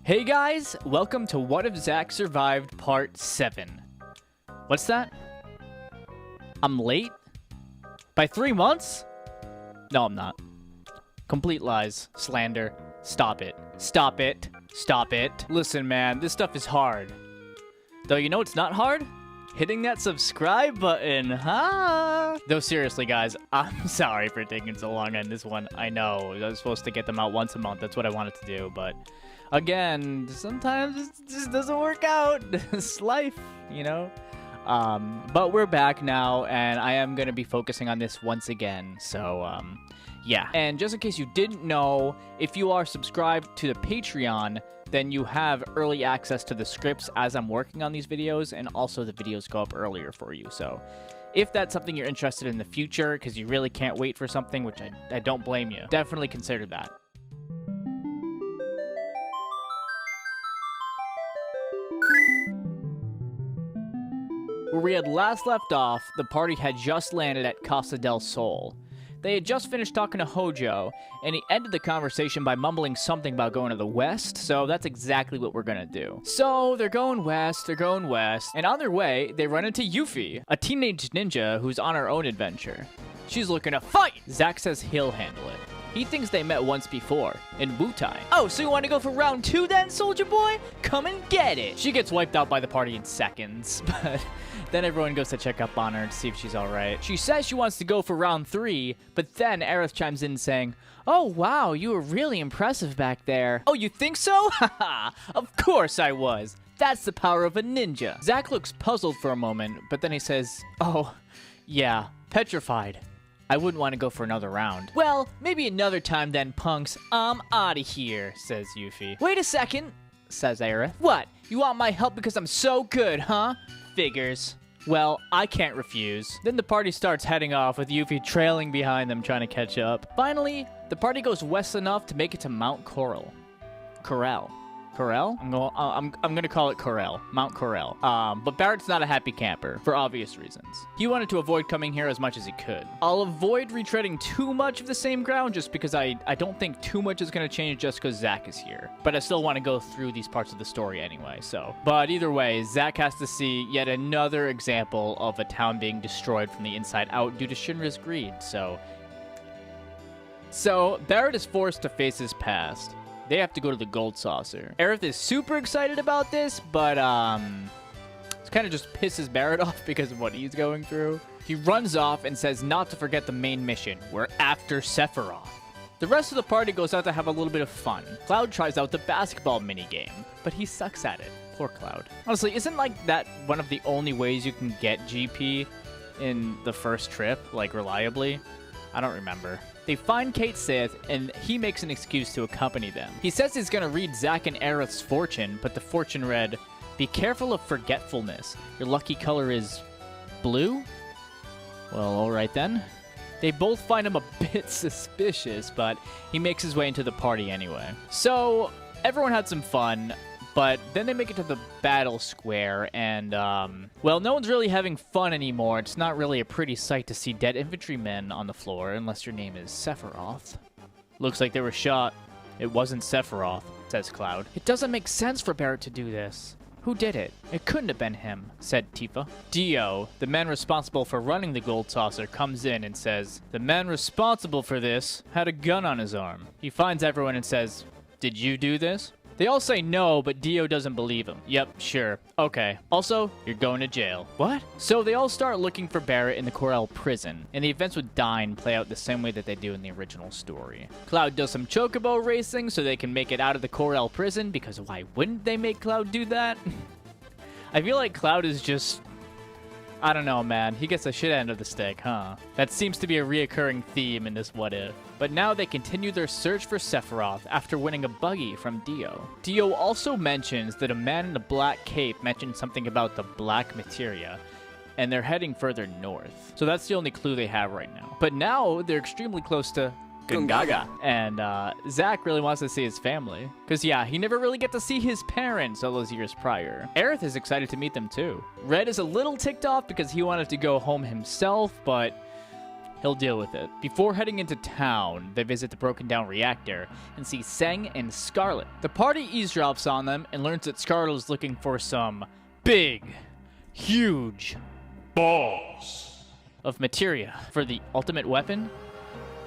Hey guys, welcome to What If Zack Survived Part 7. What's that? I'm late? By 3 months? No, I'm not. Complete lies. Slander. Stop it. Stop it. Stop it. Listen, man, this stuff is hard. Though you know it's not hard? Hitting that subscribe button, huh? Though seriously, guys, I'm sorry for taking so long on this one. I know, I was supposed to get them out once a month. That's what I wanted to do, but again, sometimes it just doesn't work out. It's life, you know? But we're back now, and I am going to be focusing on this once again, so, yeah. And just in case you didn't know, if you are subscribed to the Patreon, then you have early access to the scripts as I'm working on these videos, and also the videos go up earlier for you. So if that's something you're interested in the future, because you really can't wait for something, which I don't blame you, definitely consider that. Where we had last left off, the party had just landed at Costa del Sol. They had just finished talking to Hojo, and he ended the conversation by mumbling something about going to the west, so that's exactly what we're gonna do. So, they're going west, and on their way, they run into Yuffie, a teenage ninja who's on her own adventure. She's looking to fight! Zack says he'll handle it. He thinks they met once before, in Wutai. Oh, so you want to go for round 2 then, soldier boy? Come and get it! She gets wiped out by the party in seconds, but then everyone goes to check up on her to see if she's alright. She says she wants to go for round 3, but then Aerith chimes in saying, "Oh wow, you were really impressive back there." "Oh, you think so? Haha, of course I was. That's the power of a ninja." Zack looks puzzled for a moment, but then he says, "Oh, yeah, petrified. I wouldn't want to go for another round." "Well, maybe another time then, punks. I'm outta here," says Yuffie. "Wait a second," says Aerith. "What? You want my help because I'm so good, huh? Figures. Well, I can't refuse." Then the party starts heading off with Yuffie trailing behind them trying to catch up. Finally, the party goes west enough to make it to Mount Corel. Corel? I'm gonna call it Corel. Mount Corel. But Barrett's not a happy camper, for obvious reasons. He wanted to avoid coming here as much as he could. I'll avoid retreading too much of the same ground just because I don't think too much is gonna change just because Zack is here. But I still want to go through these parts of the story anyway, so. But either way, Zack has to see yet another example of a town being destroyed from the inside out due to Shinra's greed, so. So, Barrett is forced to face his past. They have to go to the Gold Saucer. Aerith is super excited about this, but it kind of just pisses Barrett off because of what he's going through. He runs off and says not to forget the main mission. We're after Sephiroth. The rest of the party goes out to have a little bit of fun. Cloud tries out the basketball minigame, but he sucks at it. Poor Cloud. Honestly, isn't like that one of the only ways you can get GP in the first trip, like reliably? I don't remember. They find Kate Sith, and he makes an excuse to accompany them. He says he's gonna read Zack and Aerith's fortune, but the fortune read, "Be careful of forgetfulness. Your lucky color is blue?" Well, alright then. They both find him a bit suspicious, but he makes his way into the party anyway. So, everyone had some fun, but then they make it to the battle square, and, well, no one's really having fun anymore. It's not really a pretty sight to see dead infantrymen on the floor, unless your name is Sephiroth. "Looks like they were shot. It wasn't Sephiroth," says Cloud. "It doesn't make sense for Barrett to do this. Who did it? It couldn't have been him," said Tifa. Dio, the man responsible for running the Gold Saucer, comes in and says, "The man responsible for this had a gun on his arm." He finds everyone and says, "Did you do this?" They all say no, but Dio doesn't believe him. "Yep, sure. Okay. Also, you're going to jail." "What?" So they all start looking for Barrett in the Corel prison, and the events with Dyne play out the same way that they do in the original story. Cloud does some chocobo racing so they can make it out of the Corel prison, because why wouldn't they make Cloud do that? I feel like Cloud is just, I don't know, man. He gets the shit end of the stick, huh? That seems to be a reoccurring theme in this What If. But now they continue their search for Sephiroth after winning a buggy from Dio. Dio also mentions that a man in a black cape mentioned something about the black materia, and they're heading further north. So that's the only clue they have right now. But now they're extremely close to Gungaga. And Zack really wants to see his family. Because, yeah, he never really get to see his parents all those years prior. Aerith is excited to meet them, too. Red is a little ticked off because he wanted to go home himself, but He'll deal with it. Before heading into town, they visit the broken down reactor and see Seng and Scarlet. The party eavesdrops on them and learns that Scarlet is looking for some big, huge balls of materia for the ultimate weapon.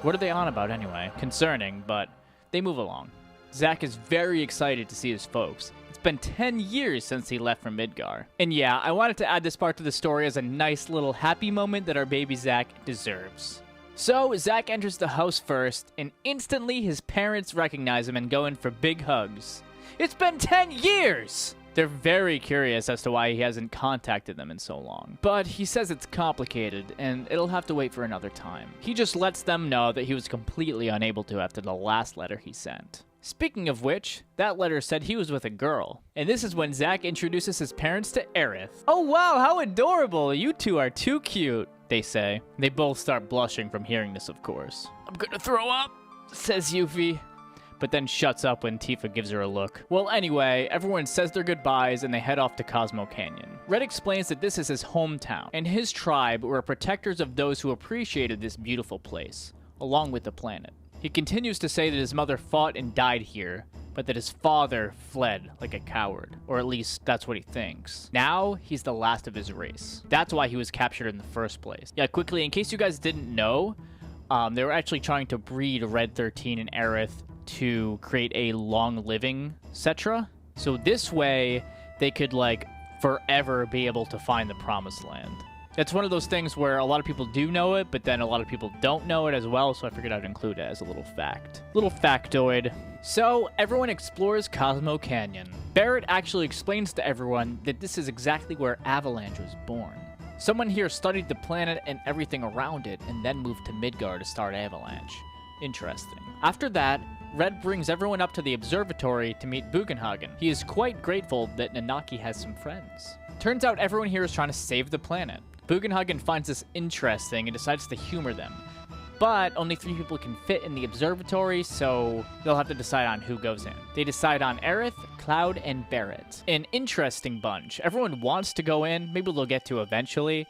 What are they on about anyway? Concerning, but they move along. Zack is very excited to see his folks. It's been 10 years since he left from Midgar. And yeah, I wanted to add this part to the story as a nice little happy moment that our baby Zack deserves. So, Zack enters the house first, and instantly his parents recognize him and go in for big hugs. It's been 10 years! They're very curious as to why he hasn't contacted them in so long. But he says it's complicated, and it'll have to wait for another time. He just lets them know that he was completely unable to after the last letter he sent. Speaking of which, that letter said he was with a girl. And this is when Zack introduces his parents to Aerith. Oh wow, how adorable! You two are too cute, they say. They both start blushing from hearing this, of course. I'm gonna throw up, says Yuffie, but then shuts up when Tifa gives her a look. Well, anyway, everyone says their goodbyes and they head off to Cosmo Canyon. Red explains that this is his hometown, and his tribe were protectors of those who appreciated this beautiful place, along with the planet. He continues to say that his mother fought and died here, but that his father fled like a coward, or at least that's what he thinks. Now, he's the last of his race. That's why he was captured in the first place. Yeah, quickly, in case you guys didn't know, they were actually trying to breed Red 13 and Aerith to create a long-living Cetra. So this way, they could, like, forever be able to find the Promised Land. It's one of those things where a lot of people do know it, but then a lot of people don't know it as well, so I figured I'd include it as a little fact. Little factoid. So, everyone explores Cosmo Canyon. Barrett actually explains to everyone that this is exactly where Avalanche was born. Someone here studied the planet and everything around it, and then moved to Midgar to start Avalanche. Interesting. After that, Red brings everyone up to the observatory to meet Bugenhagen. He is quite grateful that Nanaki has some friends. Turns out everyone here is trying to save the planet. Bugenhagen finds this interesting and decides to humor them. But only 3 people can fit in the observatory, so they'll have to decide on who goes in. They decide on Aerith, Cloud, and Barrett. An interesting bunch. Everyone wants to go in, maybe they'll get to eventually,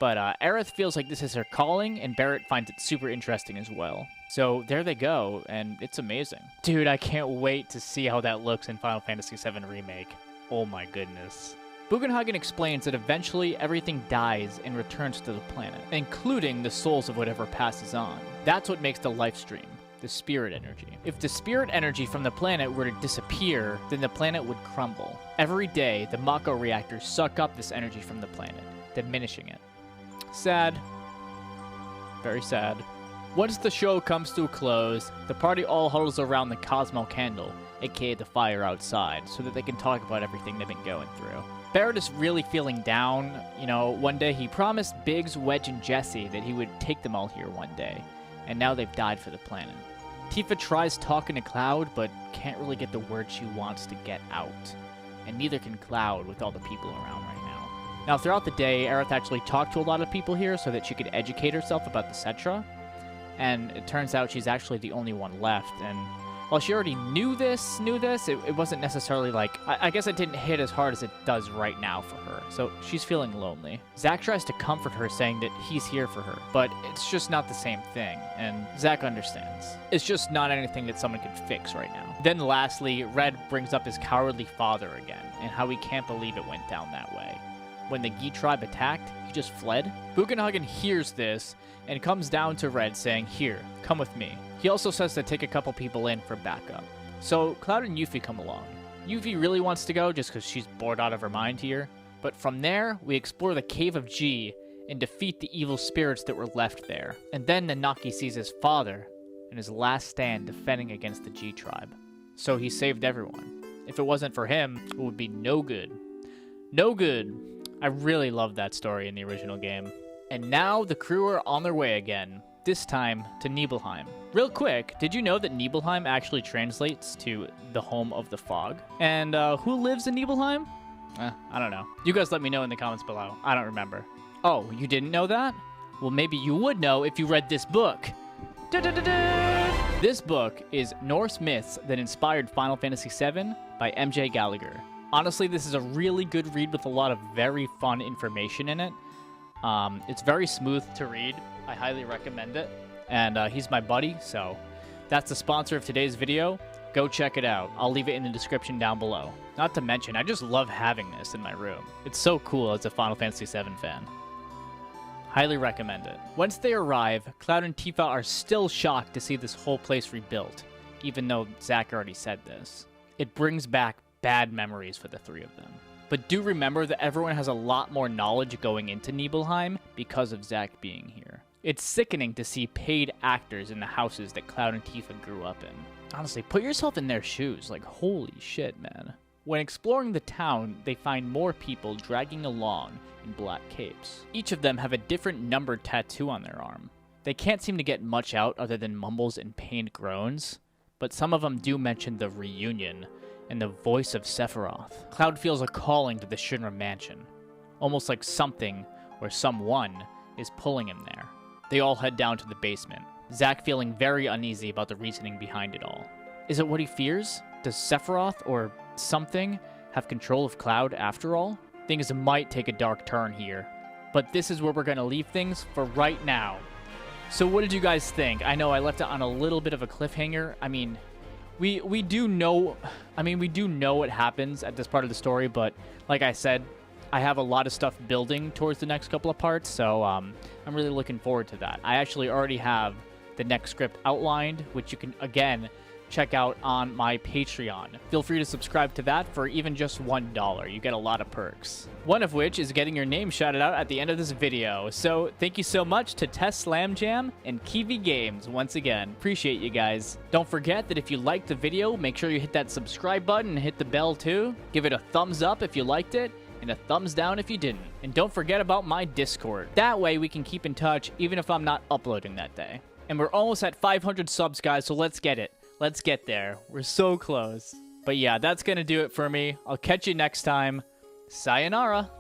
but Aerith feels like this is her calling, and Barrett finds it super interesting as well. So there they go, and it's amazing. Dude, I can't wait to see how that looks in Final Fantasy VII Remake. Oh my goodness. Bugenhagen explains that eventually everything dies and returns to the planet, including the souls of whatever passes on. That's what makes the life stream, the spirit energy. If the spirit energy from the planet were to disappear, then the planet would crumble. Every day, the Mako reactors suck up this energy from the planet, diminishing it. Sad. Very sad. Once the show comes to a close, the party all huddles around the Cosmo Candle, aka the fire outside, so that they can talk about everything they've been going through. Barrett is really feeling down. You know, one day he promised Biggs, Wedge, and Jesse that he would take them all here one day, and now they've died for the planet. Tifa tries talking to Cloud, but can't really get the words she wants to get out, and neither can Cloud with all the people around right now. Now, throughout the day, Aerith actually talked to a lot of people here so that she could educate herself about the Cetra, and it turns out she's actually the only one left, and while she already knew this, it wasn't necessarily like, I guess it didn't hit as hard as it does right now for her, so she's feeling lonely. Zack tries to comfort her, saying that he's here for her, but it's just not the same thing, and Zack understands. It's just not anything that someone can fix right now. Then lastly, Red brings up his cowardly father again, and how he can't believe it went down that way. When the Gi tribe attacked, he just fled. Bugenhagen hears this, and comes down to Red saying, "Here, come with me." He also says to take a couple people in for backup. So Cloud and Yuffie come along. Yuffie really wants to go just because she's bored out of her mind here. But from there, we explore the Cave of G and defeat the evil spirits that were left there. And then Nanaki sees his father in his last stand defending against the G tribe. So he saved everyone. If it wasn't for him, it would be no good. No good. I really loved that story in the original game. And now the crew are on their way again, this time to Nibelheim. Real quick, did you know that Nibelheim actually translates to the home of the fog? And who lives in Nibelheim? I don't know. You guys let me know in the comments below. I don't remember. Oh, you didn't know that? Well, maybe you would know if you read this book. Da-da-da-da! This book is Norse Myths That Inspired Final Fantasy VII by MJ Gallagher. Honestly, this is a really good read with a lot of very fun information in it. It's very smooth to read. I highly recommend it. And he's my buddy, so that's the sponsor of today's video. Go check it out. I'll leave it in the description down below. Not to mention, I just love having this in my room. It's so cool as a Final Fantasy VII fan. Highly recommend it. Once they arrive, Cloud and Tifa are still shocked to see this whole place rebuilt, even though Zack already said this. It brings back bad memories for the three of them. But do remember that everyone has a lot more knowledge going into Nibelheim because of Zack being here. It's sickening to see paid actors in the houses that Cloud and Tifa grew up in. Honestly, put yourself in their shoes. Like, holy shit, man. When exploring the town, they find more people dragging along in black capes. Each of them have a different numbered tattoo on their arm. They can't seem to get much out other than mumbles and pained groans, but some of them do mention the reunion and the voice of Sephiroth. Cloud feels a calling to the Shinra mansion, almost like something or someone is pulling him there. They all head down to the basement, Zack feeling very uneasy about the reasoning behind it all. Is it what he fears? Does Sephiroth or something have control of Cloud after all? Things might take a dark turn here, but this is where we're going to leave things for right now. So what did you guys think? I know I left it on a little bit of a cliffhanger. I mean, we do know what happens at this part of the story, but like I said, I have a lot of stuff building towards the next couple of parts, so I'm really looking forward to that. I actually already have the next script outlined, which you can, again, check out on my Patreon. Feel free to subscribe to that for even just $1. You get a lot of perks. One of which is getting your name shouted out at the end of this video. So thank you so much to Tess Slam Jam and Kiwi Games once again. Appreciate you guys. Don't forget that if you liked the video, make sure you hit that subscribe button and hit the bell too. Give it a thumbs up if you liked it, and a thumbs down if you didn't. And don't forget about my Discord. That way we can keep in touch even if I'm not uploading that day. And we're almost at 500 subs, guys, so let's get it. Let's get there. We're so close. But yeah, that's gonna do it for me. I'll catch you next time. Sayonara.